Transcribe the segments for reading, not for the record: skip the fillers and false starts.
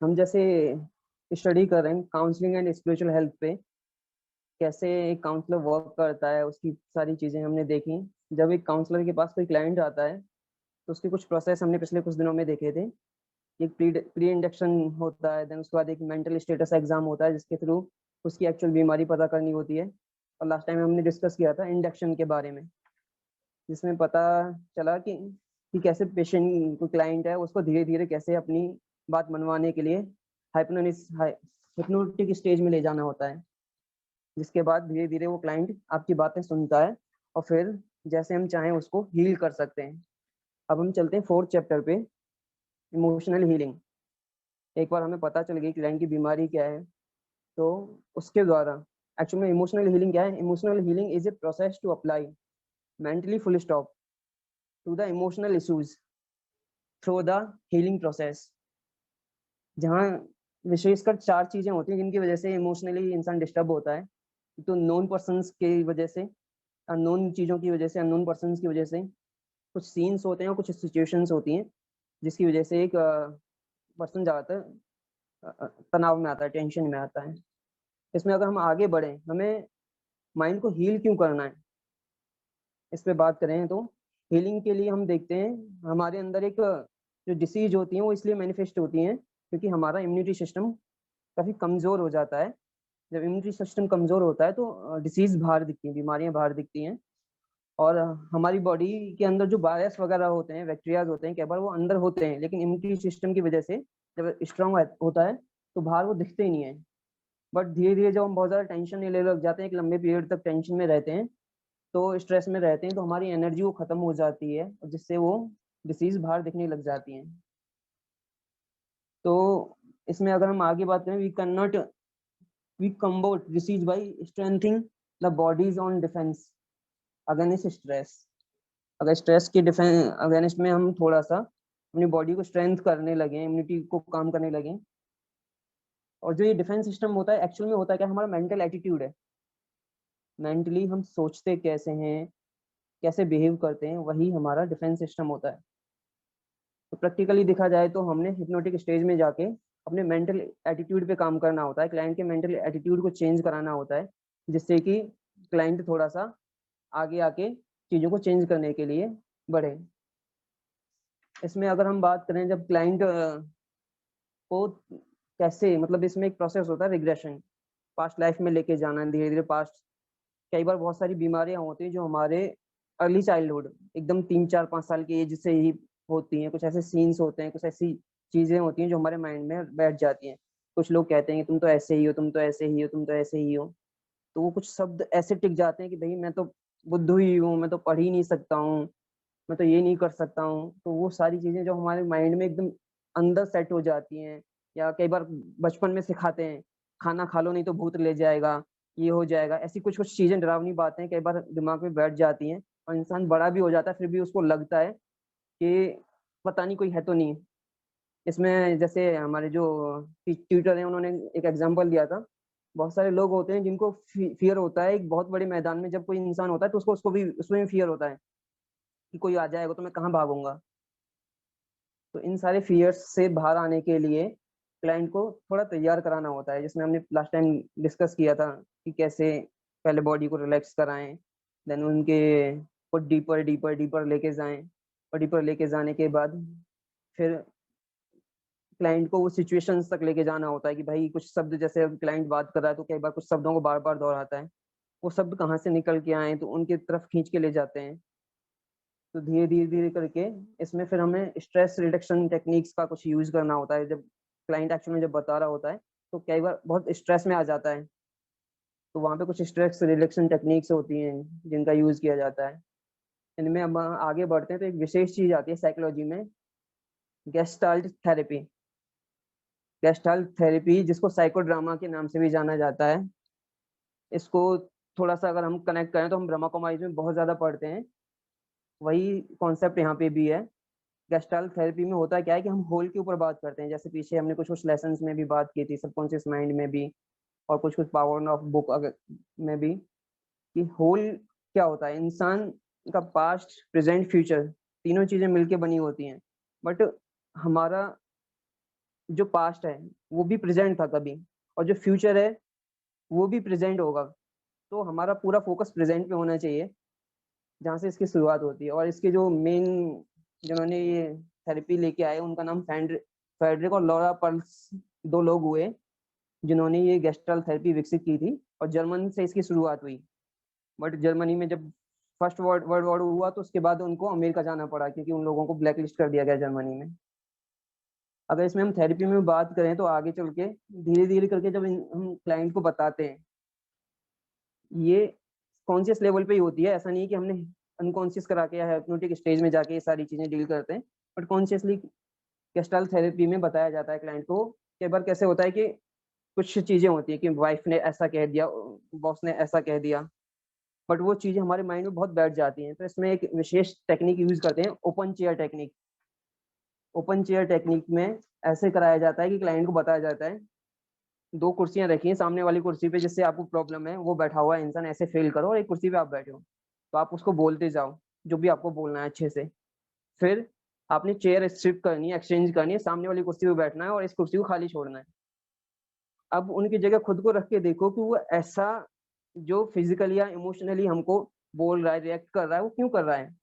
हम जैसे स्टडी कर रहे हैं काउंसलिंग एंड स्पिरिचुअल हेल्थ पे, कैसे एक काउंसलर वर्क करता है, उसकी सारी चीज़ें हमने देखी। जब एक काउंसलर के पास कोई क्लाइंट आता है तो उसके कुछ प्रोसेस हमने पिछले कुछ दिनों में देखे थे। एक प्री इंडक्शन होता है, देन उसके बाद एक मेंटल स्टेटस एग्जाम होता है जिसके थ्रू उसकी एक्चुअल बीमारी पता करनी होती है। और लास्ट टाइम हमने डिस्कस किया था इंडक्शन के बारे में, जिसमें पता चला कि कैसे पेशेंट कोई क्लाइंट है उसको धीरे धीरे कैसे अपनी बात मनवाने के लिए हिप्नोटिक स्टेज में ले जाना होता है, जिसके बाद धीरे धीरे वो क्लाइंट आपकी बातें सुनता है और फिर जैसे हम चाहें उसको हील कर सकते हैं। अब हम चलते हैं फोर्थ चैप्टर पे, इमोशनल हीलिंग। एक बार हमें पता चल गई क्लाइंट की बीमारी क्या है, तो उसके द्वारा एक्चुअल में इमोशनल हीलिंग क्या है। Emotional healing is a process to apply mentally full stop to the emotional issues through the healing process, जहाँ विशेषकर 4 चीजें होती हैं जिनकी वजह से इमोशनली इंसान डिस्टर्ब होता है। तो नोन पर्सन्स की वजह से, अननोन चीज़ों की वजह से, अननोन पर्सन्स की वजह से, कुछ सीन्स होते हैं और कुछ सिचुएशंस होती हैं जिसकी वजह से एक पर्सन ज़्यादातर तनाव में आता है, टेंशन में आता है। इसमें अगर हम आगे बढ़ें, हमें माइंड को हील क्यों करना है, इस पे बात करें तो हीलिंग के लिए हम देखते हैं हमारे अंदर एक जो डिसीज होती है वो इसलिए मैनिफेस्ट होती हैं क्योंकि हमारा इम्यूनिटी सिस्टम काफ़ी कमज़ोर हो जाता है। जब इम्यूनिटी सिस्टम कमज़ोर होता है तो डिसीज़ बाहर दिखती हैं, बीमारियाँ बाहर दिखती हैं। और हमारी बॉडी के अंदर जो वायरस वगैरह होते हैं, बैक्टीरियाज होते हैं, कई बार वो अंदर होते हैं लेकिन इम्यूनिटी सिस्टम की वजह से जब स्ट्रांग होता है तो बाहर वो दिखते ही नहीं है। बट धीरे धीरे जब हम बहुत ज़्यादा टेंशन लेने लग जाते हैं, एक लंबे पीरियड तक टेंशन में रहते हैं, तो स्ट्रेस में रहते हैं, तो हमारी एनर्जी वो खत्म हो जाती है और जिससे वो डिसीज बाहर दिखने लग जाती हैं। तो इसमें अगर हम आगे बात करें, we combat disease by strengthening the body's own defence against stress. अगर स्ट्रेस के डिफेंस अगेंस्ट में हम थोड़ा सा अपनी बॉडी को स्ट्रेंथ करने लगे, इम्यूनिटी को काम करने लगे। और जो ये डिफेंस सिस्टम होता है एक्चुअल में होता है क्या, हमारा मेंटल एटीट्यूड है। मेंटली हम सोचते कैसे हैं, कैसे बिहेव करते हैं, वही हमारा डिफेंस सिस्टम होता है। तो प्रैक्टिकली देखा जाए तो हमने हिप्नोटिक स्टेज में जाके अपने मेंटल एटीट्यूड पे काम करना होता है, क्लाइंट के मेंटल एटीट्यूड को चेंज कराना होता है, जिससे कि क्लाइंट थोड़ा सा आगे आके चीज़ों को चेंज करने के लिए बढ़े। इसमें अगर हम बात करें जब क्लाइंट को कैसे, मतलब इसमें एक प्रोसेस होता है रिग्रेशन, पास्ट लाइफ में लेके जाना धीरे धीरे पास्ट। कई बार बहुत सारी बीमारियां होती हैं जो हमारे अर्ली चाइल्डहुड, एकदम 3 4 5 साल की एज से ही होती हैं। कुछ ऐसे सीन्स होते हैं, कुछ ऐसी चीजें होती हैं जो हमारे माइंड में बैठ जाती हैं। कुछ लोग कहते हैं कि तुम तो ऐसे ही हो, तुम तो ऐसे ही हो, तुम तो ऐसे ही हो। तो वो कुछ शब्द ऐसे टिक जाते हैं कि भाई मैं तो बुद्धू ही हूँ, मैं तो पढ़ ही नहीं सकता हूँ, मैं तो ये नहीं कर सकता हूँ। तो वो सारी चीजें जो हमारे माइंड में एकदम अंदर सेट हो जाती हैं, या कई बार बचपन में सिखाते हैं खाना खा लो नहीं तो भूत ले जाएगा, ये हो जाएगा, ऐसी कुछ कुछ चीजें, डरावनी बातें कई बार दिमाग में बैठ जाती हैं और इंसान बड़ा भी हो जाता है फिर भी उसको लगता है कि पता नहीं कोई है तो नहीं। इसमें जैसे हमारे जो ट्यूटर हैं उन्होंने एक एग्जांपल दिया था। बहुत सारे लोग होते हैं जिनको फियर होता है, एक बहुत बड़े मैदान में जब कोई इंसान होता है तो उसको उसको भी उसमें भी फियर होता है कि कोई आ जाएगा तो मैं कहाँ भागूंगा। तो इन सारे फियर्स से बाहर आने के लिए क्लाइंट को थोड़ा तैयार कराना होता है, जिसमें हमने लास्ट टाइम डिस्कस किया था कि कैसे पहले बॉडी को रिलैक्स कराएं, देन उनके को डीपर डीपर डीपर लेके जाएं, और डीपर लेके जाने के बाद फिर क्लाइंट को वो सिचुएशंस तक लेके जाना होता है कि भाई कुछ शब्द, जैसे क्लाइंट बात कर रहा है तो कई बार कुछ शब्दों को बार बार दोहराता है, वो शब्द कहाँ से निकल के आए तो उनकी तरफ खींच के ले जाते हैं। तो धीरे धीरे धीरे करके इसमें फिर हमें स्ट्रेस रिडक्शन टेक्निक्स का कुछ यूज करना होता है। जब क्लाइंट एक्चुअली में जब बता रहा होता है तो कई बार बहुत स्ट्रेस में आ जाता है, तो वहाँ पे कुछ स्ट्रेस रिडक्शन टेक्निक्स होती हैं जिनका यूज किया जाता है। इनमें अब आगे बढ़ते हैं तो एक विशेष चीज आती है साइकोलॉजी में, गेस्टाल्ट थेरेपी। गेस्टाल्ट थेरेपी जिसको साइकोड्रामा के नाम से भी जाना जाता है, इसको थोड़ा सा अगर हम कनेक्ट करें तो हम ब्रह्मा कुमारीज में बहुत ज्यादा पढ़ते हैं, वही कॉन्सेप्ट यहाँ पे भी है। गेस्टाल्ट थेरेपी में होता क्या है कि हम होल के ऊपर बात करते हैं, जैसे पीछे हमने कुछ कुछ लेसन्स में भी बात की थी, सबकॉन्शियस माइंड में भी और कुछ कुछ पावर ऑफ बुक में भी, कि होल क्या होता है। इंसान का पास्ट प्रेजेंट फ्यूचर तीनों चीजें मिलके बनी होती हैं, बट हमारा जो पास्ट है वो भी प्रेजेंट था कभी, और जो फ्यूचर है वो भी प्रेजेंट होगा। तो हमारा पूरा फोकस प्रेजेंट पे होना चाहिए, जहाँ से इसकी शुरुआत होती है। और इसके जो मेन जिन्होंने ये थेरेपी लेके आए उनका नाम फेडरिक और लॉरा पर्ल्स, 2 लोग हुए जिन्होंने ये गेस्टाल्ट थेरेपी विकसित की थी, और जर्मन से इसकी शुरुआत हुई। बट जर्मनी में जब फर्स्ट वर्ल्ड वॉर हुआ तो उसके बाद उनको अमेरिका जाना पड़ा, क्योंकि उन लोगों को ब्लैक लिस्ट कर दिया गया जर्मनी में। अगर इसमें हम थेरेपी में बात करें तो आगे चल के धीरे धीरे करके जब हम क्लाइंट को बताते हैं, ये कॉन्शियस लेवल पे ही होती है। ऐसा नहीं है कि हमने अनकॉन्शियस करा के या हिप्नोटिक स्टेज में जाके ये सारी चीजें डील करते हैं, बट कॉन्शियसली गेस्टाल्ट थेरेपी में बताया जाता है क्लाइंट को। कई बार कैसे होता है कि कुछ चीजें होती है कि वाइफ ने ऐसा कह दिया, बॉस ने ऐसा कह दिया, बट वो चीजें हमारे माइंड में बहुत बैठ जाती हैं। तो इसमें एक विशेष टेक्निक यूज करते हैं, open chair technique. Open chair technique में ऐसे कराया जाता है कि क्लाइंट को बताया जाता है 2 कुर्सियां रखी हैं, सामने वाली कुर्सी पे जिससे आपको प्रॉब्लम है वो बैठा हुआ है इंसान, ऐसे फील करो, और एक कुर्सी पे आप बैठे हो, तो आप उसको बोलते जाओ जो भी आपको बोलना है अच्छे से। फिर आपने चेयर शिफ्ट करनी है, एक्सचेंज करनी है, सामने वाली कुर्सी पे बैठना है और इस कुर्सी को खाली छोड़ना है। अब उनकी जगह खुद को रख के देखो कि वो ऐसा जो फिजिकली या इमोशनली हमको बोल रहा है, रिएक्ट कर रहा है, वो क्यों कर रहा है।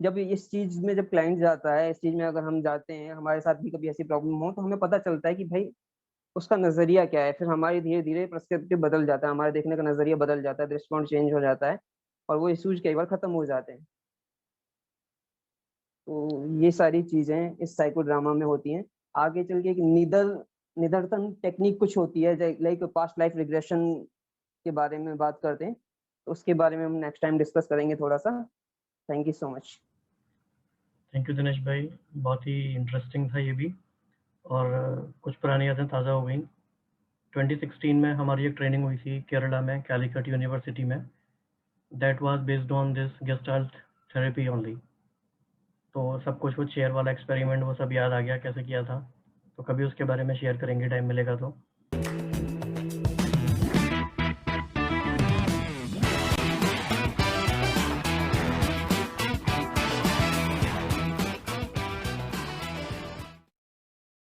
जब इस चीज में जब क्लाइंट जाता है, इस चीज में अगर हम जाते हैं, हमारे साथ भी कभी ऐसी प्रॉब्लम हो, तो हमें पता चलता है कि भाई उसका नजरिया क्या है। फिर हमारी धीरे धीरे पर्सपेक्टिव बदल जाता है, हमारे देखने का नजरिया बदल जाता है, दृष्टिकोण चेंज हो जाता है, और वो इश्यूज कई बार खत्म हो जाते हैं। तो ये सारी चीजें इस साइको ड्रामा में होती हैं। आगे चल के एक निदर्शन टेक्निक कुछ होती है, लाइक पास्ट लाइफ रिग्रेशन के बारे में बात करते हैं, तो उसके बारे में हम नेक्स्ट टाइम डिस्कस करेंगे थोड़ा सा। Thank you so much. Thank you Dinesh भाई, बहुत ही इंटरेस्टिंग था ये भी, और कुछ पुरानी यादें ताज़ा हो गई। 2016 में हमारी एक ट्रेनिंग हुई थी केरला में, कैलिकट यूनिवर्सिटी में। That was based on this gestalt therapy only. तो सब कुछ वो चेयर वाला एक्सपेरिमेंट वो सब याद आ गया कैसे किया था, तो कभी उसके बारे में शेयर करेंगे, टाइम मिलेगा तो।